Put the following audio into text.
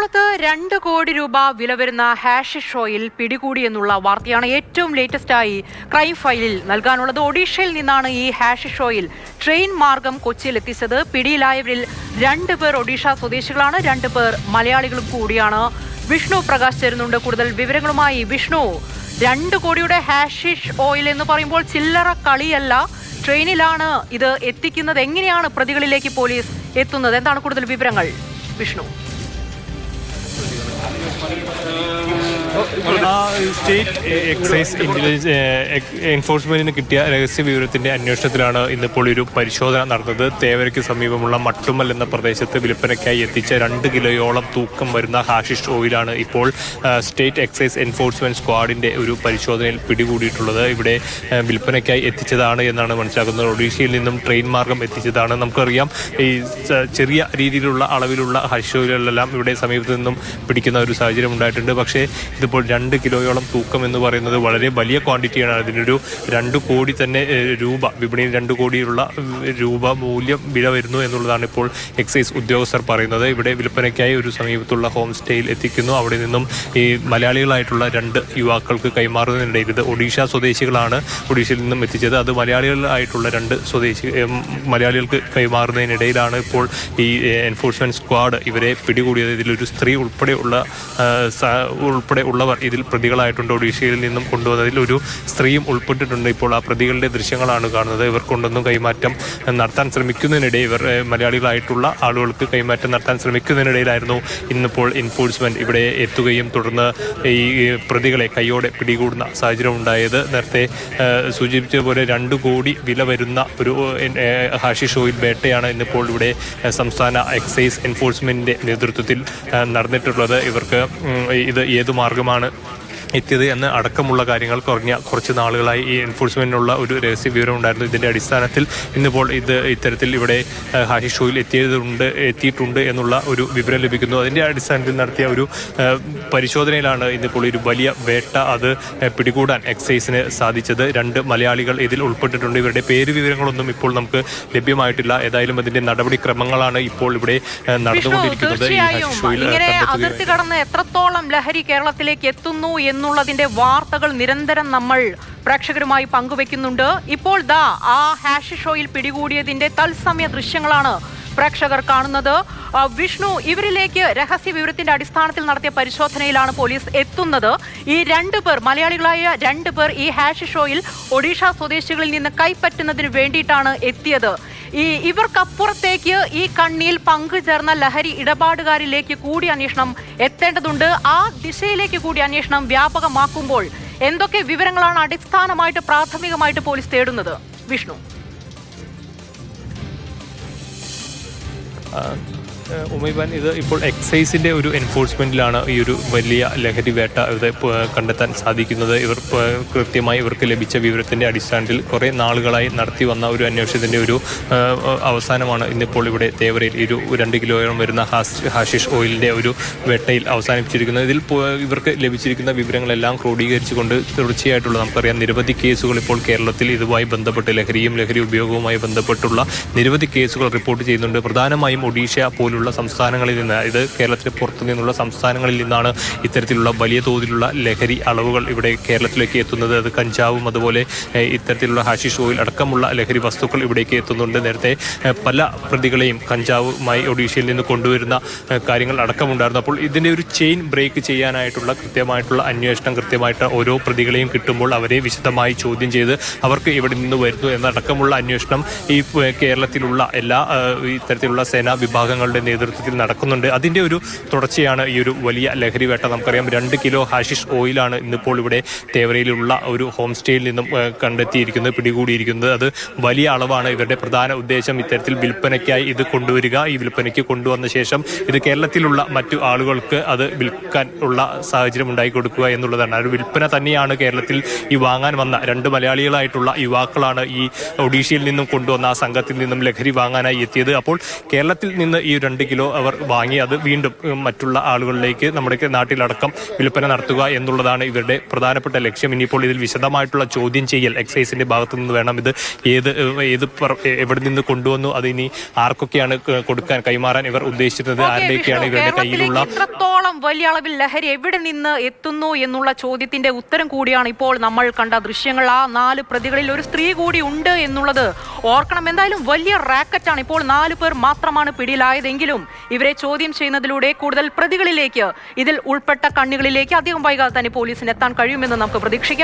എറണാകുളത്ത് 2 കോടി രൂപ വില വരുന്ന ഹാഷിഷ് ഓയിൽ പിടികൂടിയെന്നുള്ള വാർത്തയാണ് ഏറ്റവും ലേറ്റസ്റ്റായി ക്രൈം ഫയലിൽ നൽകാനുള്ളത്. ഒഡീഷയിൽ നിന്നാണ് ഈ ഹാഷിഷ് ഓയിൽ ട്രെയിൻ മാർഗം കൊച്ചിയിൽ എത്തിച്ചത്. പിടിയിലായവരിൽ 2 പേർ ഒഡീഷ സ്വദേശികളാണ്, 2 പേർ മലയാളികളും കൂടിയാണ്. വിഷ്ണു പ്രകാശ് ചേരുന്നുണ്ട് കൂടുതൽ വിവരങ്ങളുമായി. വിഷ്ണു, 2 കോടിയുടെ ഹാഷിഷ് ഓയിൽ എന്ന് പറയുമ്പോൾ ചില്ലറ കളിയല്ല. ട്രെയിനിലാണ് ഇത് എത്തിക്കുന്നത്. എങ്ങനെയാണ് പ്രതികളിലേക്ക് പോലീസ് എത്തുന്നത്? എന്താണ് കൂടുതൽ വിവരങ്ങൾ വിഷ്ണു? സ്റ്റേറ്റ് എക്സൈസ് ഇന്റലിജൻസ് എൻഫോഴ്സ്മെന്റിന് കിട്ടിയ രഹസ്യ വിവരത്തിന്റെ അന്വേഷണത്തിലാണ് ഇന്നിപ്പോൾ ഒരു പരിശോധന നടന്നത്. തേവരയ്ക്ക് സമീപമുള്ള മട്ടുമ്മൽ എന്ന പ്രദേശത്ത് വിൽപ്പനയ്ക്കായി എത്തിച്ച 2 കിലോയോളം തൂക്കം വരുന്ന ഹാഷിഷ് ഓയിലാണ് ഇപ്പോൾ സ്റ്റേറ്റ് എക്സൈസ് എൻഫോഴ്സ്മെന്റ് സ്ക്വാഡിന്റെ ഒരു പരിശോധനയിൽ പിടികൂടിയിട്ടുള്ളത്. ഇവിടെ വിൽപ്പനയ്ക്കായി എത്തിച്ചതാണ് എന്നാണ് മനസ്സിലാക്കുന്നത്. ഒഡീഷയിൽ നിന്നും ട്രെയിൻ മാർഗം എത്തിച്ചതാണ്. നമുക്കറിയാം, ഈ ചെറിയ രീതിയിലുള്ള അളവിലുള്ള ഹാഷിഷ് ഓയിലുകളെല്ലാം ഇവിടെ സമീപത്ത് നിന്നും പിടിക്കുന്ന ഒരു സാഹചര്യം ഉണ്ടായിട്ടുണ്ട്. പക്ഷേ ഇതിപ്പോൾ 2 കിലോയോളം തൂക്കം എന്ന് പറയുന്നത് വളരെ വലിയ ക്വാണ്ടിറ്റിയാണ്. അതിനൊരു 2 കോടി തന്നെ രൂപ, വിപണിയിൽ 2 കോടിയുള്ള രൂപ മൂല്യം വില വരുന്നു എന്നുള്ളതാണ് ഇപ്പോൾ എക്സൈസ് ഉദ്യോഗസ്ഥർ പറയുന്നത്. ഇവിടെ വിൽപ്പനയ്ക്കായി ഒരു സമീപത്തുള്ള ഹോം സ്റ്റേയിൽ എത്തിക്കുന്നു. അവിടെ നിന്നും ഈ മലയാളികളായിട്ടുള്ള 2 യുവാക്കൾക്ക് കൈമാറുന്നതിനിടയിൽ, ഇത് ഒഡീഷ സ്വദേശികളാണ് ഒഡീഷയിൽ നിന്നും എത്തിച്ചത്, അത് മലയാളികളായിട്ടുള്ള 2 മലയാളികൾക്ക് കൈമാറുന്നതിനിടയിലാണ് ഇപ്പോൾ ഈ എൻഫോഴ്സ്മെന്റ് സ്ക്വാഡ് ഇവരെ പിടികൂടിയത്. ഇതിലൊരു സ്ത്രീ ഉൾപ്പെടെയുള്ളവർ ഇതിൽ പ്രതികളായിട്ടുണ്ട്. ഒഡീഷയിൽ നിന്നും കൊണ്ടുവന്നതിൽ ഒരു സ്ത്രീയും ഉൾപ്പെട്ടിട്ടുണ്ട്. ഇപ്പോൾ ആ പ്രതികളുടെ ദൃശ്യങ്ങളാണ് കാണുന്നത്. ഇവർ കൊണ്ടൊന്നും കൈമാറ്റം നടത്താൻ ശ്രമിക്കുന്നതിനിടെ, ഇവർ മലയാളികളായിട്ടുള്ള ആളുകൾക്ക് കൈമാറ്റം നടത്താൻ ശ്രമിക്കുന്നതിനിടയിലായിരുന്നു ഇന്നിപ്പോൾ എൻഫോഴ്സ്മെന്റ് ഇവിടെ എത്തുകയും തുടർന്ന് ഈ പ്രതികളെ കൈയോടെ പിടികൂടുന്ന സാഹചര്യം ഉണ്ടായത്. നേരത്തെ സൂചിപ്പിച്ചതുപോലെ 2 കോടി വില വരുന്ന ഒരു ഹാഷിഷ് ഓയിൽ വേട്ടയാണ് ഇന്നിപ്പോൾ ഇവിടെ സംസ്ഥാന എക്സൈസ് എൻഫോഴ്സ്മെന്റിന്റെ നേതൃത്വത്തിൽ നടന്നിട്ടുള്ളത്. ഇവർക്ക് ഇത് ഏതു മാർഗമാണ് എത്തിയത് എന്ന് അടക്കമുള്ള കാര്യങ്ങൾ കുറച്ച് നാളുകളായി ഈ എൻഫോഴ്സ്മെന്റിനുള്ള ഒരു രഹസ്യ വിവരം ഉണ്ടായിരുന്നു. ഇതിന്റെ അടിസ്ഥാനത്തിൽ ഇന്നിപ്പോൾ ഇത്തരത്തിൽ ഇവിടെ ഹാഷിഷ് ഓയിൽ എത്തിയിട്ടുണ്ട് എന്നുള്ള ഒരു വിവരം ലഭിക്കുന്നു. അതിന്റെ അടിസ്ഥാനത്തിൽ നടത്തിയ ഒരു പരിശോധനയിലാണ് ഇന്നിപ്പോൾ ഒരു വലിയ വേട്ട അത് പിടികൂടാൻ എക്സൈസിന് സാധിച്ചത്. 2 മലയാളികൾ ഇതിൽ ഉൾപ്പെട്ടിട്ടുണ്ട്. ഇവരുടെ പേര് വിവരങ്ങളൊന്നും ഇപ്പോൾ നമുക്ക് ലഭ്യമായിട്ടില്ല. ഏതായാലും അതിന്റെ നടപടിക്രമങ്ങളാണ് ഇപ്പോൾ ഇവിടെ നടന്നുകൊണ്ടിരിക്കുന്നത്. അതിർത്തി കടന്ന് എത്രത്തോളം ലഹരി കേരളത്തിലേക്ക് എത്തുന്നു എന്നുള്ളതിന്റെ വാർത്തകൾ നിരന്തരം നമ്മൾ പ്രേക്ഷകരുമായി പങ്കുവെക്കുന്നുണ്ട്. ഇപ്പോൾ ആ ഹാഷിഷ് ഓയിൽ പിടികൂടിയതിന്റെ തത്സമയ ദൃശ്യങ്ങളാണ് പ്രേക്ഷകർ കാണുന്നത്. വിഷ്ണു, ഇവരിലേക്ക് രഹസ്യ വിവരത്തിന്റെ അടിസ്ഥാനത്തിൽ നടത്തിയ പരിശോധനയിലാണ് പോലീസ് എത്തുന്നത്. ഈ 2 പേർ, മലയാളികളായ 2 പേർ ഈ ഹാഷിഷ് ഓയിൽ ഒഡീഷ സ്വദേശികളിൽ നിന്ന് കൈപ്പറ്റുന്നതിന് വേണ്ടിയിട്ടാണ് എത്തിയത്. ഇവർക്കപ്പുറത്തേക്ക് ഈ കണ്ണിയിൽ പങ്കുചേർന്ന ലഹരി ഇടപാടുകാരിലേക്ക് കൂടി അന്വേഷണം എത്തേണ്ടതുണ്ട്. ആ ദിശയിലേക്ക് കൂടി അന്വേഷണം വ്യാപകമാക്കുമ്പോൾ എന്തൊക്കെ വിവരങ്ങളാണ് അടിസ്ഥാനമായിട്ട് പ്രാഥമികമായിട്ട് പോലീസ് തേടുന്നത് വിഷ്ണു? ഉമൈബാൻ, ഇത് ഇപ്പോൾ എക്സൈസിന്റെ ഒരു എൻഫോഴ്സ്മെന്റിലാണ് ഈ ഒരു വലിയ ലഹരി വേട്ട ഇത് കണ്ടെത്താൻ സാധിക്കുന്നത്. കൃത്യമായി ഇവർക്ക് ലഭിച്ച വിവരത്തിന്റെ അടിസ്ഥാനത്തിൽ കുറേ നാളുകളായി നടത്തി വന്ന ഒരു അന്വേഷണത്തിന്റെ ഒരു അവസാനമാണ് ഇന്നിപ്പോൾ ഇവിടെ തേവരയിൽ ഒരു 2 കിലോയോളം വരുന്ന ഹാഷിഷ് ഓയിലിന്റെ ഒരു വേട്ടയിൽ അവസാനിപ്പിച്ചിരിക്കുന്നത്. ഇതിൽ ഇവർക്ക് ലഭിച്ചിരിക്കുന്ന വിവരങ്ങളെല്ലാം ക്രോഡീകരിച്ചുകൊണ്ട് തുടർച്ചയായിട്ടുള്ള, നമുക്കറിയാം, നിരവധി കേസുകൾ ഇപ്പോൾ കേരളത്തിൽ ഇതുമായി ബന്ധപ്പെട്ട് ലഹരി ഉപയോഗവുമായി ബന്ധപ്പെട്ടുള്ള നിരവധി കേസുകൾ റിപ്പോർട്ട് ചെയ്യുന്നുണ്ട്. പ്രധാനമായും ഒഡീഷ പോലുള്ള സംസ്ഥാനങ്ങളിൽ നിന്ന്, ഇത് കേരളത്തിന് പുറത്തു നിന്നുള്ള സംസ്ഥാനങ്ങളിൽ നിന്നാണ് ഇത്തരത്തിലുള്ള വലിയ തോതിലുള്ള ലഹരി അളവുകൾ ഇവിടെ കേരളത്തിലേക്ക് എത്തുന്നത്. അത് കഞ്ചാവും അതുപോലെ ഇത്തരത്തിലുള്ള ഹാഷിഷ് ഓയിൽ അടക്കമുള്ള ലഹരി വസ്തുക്കൾ ഇവിടേക്ക് എത്തുന്നുണ്ട്. നേരത്തെ പല പ്രതികളെയും കഞ്ചാവുമായി ഒഡീഷയിൽ നിന്ന് കൊണ്ടുവരുന്ന കാര്യങ്ങൾ അടക്കമുണ്ടായിരുന്നു. അപ്പോൾ ഇതിൻ്റെ ഒരു ചെയിൻ ബ്രേക്ക് ചെയ്യാനായിട്ടുള്ള കൃത്യമായിട്ടുള്ള അന്വേഷണം, കൃത്യമായിട്ട് ഓരോ പ്രതികളെയും കിട്ടുമ്പോൾ അവരെ വിശദമായി ചോദ്യം ചെയ്ത് അവർക്ക് ഇവിടെ നിന്ന് വരുന്നു എന്നടക്കമുള്ള അന്വേഷണം ഈ കേരളത്തിലുള്ള എല്ലാ ഇത്തരത്തിലുള്ള സേനാ വിഭാഗങ്ങളുടെ നേതൃത്വത്തിൽ നടക്കുന്നുണ്ട്. അതിന്റെ ഒരു തുടർച്ചയാണ് ഈ ഒരു വലിയ ലഹരി വേട്ട. നമുക്കറിയാം, 2 കിലോ ഹാഷിഷ് ഓയിലാണ് ഇന്നിപ്പോൾ ഇവിടെ തേവരയിലുള്ള ഒരു ഹോം സ്റ്റേയിൽ നിന്നും പിടികൂടിയിരിക്കുന്നത്. അത് വലിയ അളവാണ്. ഇവരുടെ പ്രധാന ഉദ്ദേശം ഇത്തരത്തിൽ വിൽപ്പനയ്ക്കായി ഇത് കൊണ്ടുവരിക, ഈ വിൽപ്പനയ്ക്ക് കൊണ്ടുവന്ന ശേഷം ഇത് കേരളത്തിലുള്ള മറ്റു ആളുകൾക്ക് അത് വിൽക്കാൻ ഉള്ള സാഹചര്യം ഉണ്ടാക്കി കൊടുക്കുക എന്നുള്ളതാണ്. ഒരു വിൽപ്പന തന്നെയാണ് കേരളത്തിൽ ഈ വാങ്ങാൻ വന്ന 2 മലയാളികളായിട്ടുള്ള യുവാക്കളാണ് ഈ ഒഡീഷയിൽ നിന്നും കൊണ്ടുവന്ന ആ സംഘത്തിൽ നിന്നും ലഹരി വാങ്ങാനായി എത്തിയത്. അപ്പോൾ കേരളത്തിൽ നിന്ന് ഈ 2 കിലോ അവർ വാങ്ങി അത് വീണ്ടും മറ്റുള്ള ആളുകളിലേക്ക് നമ്മുടെ നാട്ടിലടക്കം വിൽപ്പന നടത്തുക എന്നുള്ളതാണ് ഇവരുടെ പ്രധാനപ്പെട്ട ലക്ഷ്യം. ഇനിയിപ്പോൾ ഇതിൽ വിശദമായിട്ടുള്ള ചോദ്യം ചെയ്യൽ എക്സൈസിന്റെ ഭാഗത്തു നിന്ന് വേണം. ഇത് എവിടെ നിന്ന് കൊണ്ടുവന്നു, അത് ഇനി ആർക്കൊക്കെയാണ് കൈമാറാൻ ഇവർ ഉദ്ദേശിച്ചിരുന്നത്, ആരുടെയൊക്കെയാണ് ഇവരുടെ കയ്യിലുള്ള ഇത്രത്തോളം വലിയ അളവിൽ ലഹരി എവിടെ നിന്ന് എത്തുന്നു എന്നുള്ള ചോദ്യത്തിന്റെ ഉത്തരം കൂടിയാണ് ഇപ്പോൾ നമ്മൾ കണ്ട ദൃശ്യങ്ങൾ. ആ 4 പ്രതികളിൽ ഒരു സ്ത്രീ കൂടി ഉണ്ട് എന്നുള്ളത് ഓർക്കണം. എന്തായാലും വലിയ റാക്കറ്റാണ്. ഇപ്പോൾ 4 പേർ മാത്രമാണ് പിടിയിലായതെങ്കിലും ഇവരെ ചോദ്യം ചെയ്യുന്നതിലൂടെ കൂടുതൽ പ്രതികളിലേക്ക്, ഇതിൽ ഉൾപ്പെട്ട കണ്ണികളിലേക്ക് അധികം വൈകാതെ തന്നെ പോലീസിന് എത്താൻ കഴിയുമെന്ന് നമുക്ക് പ്രതീക്ഷിക്കാം.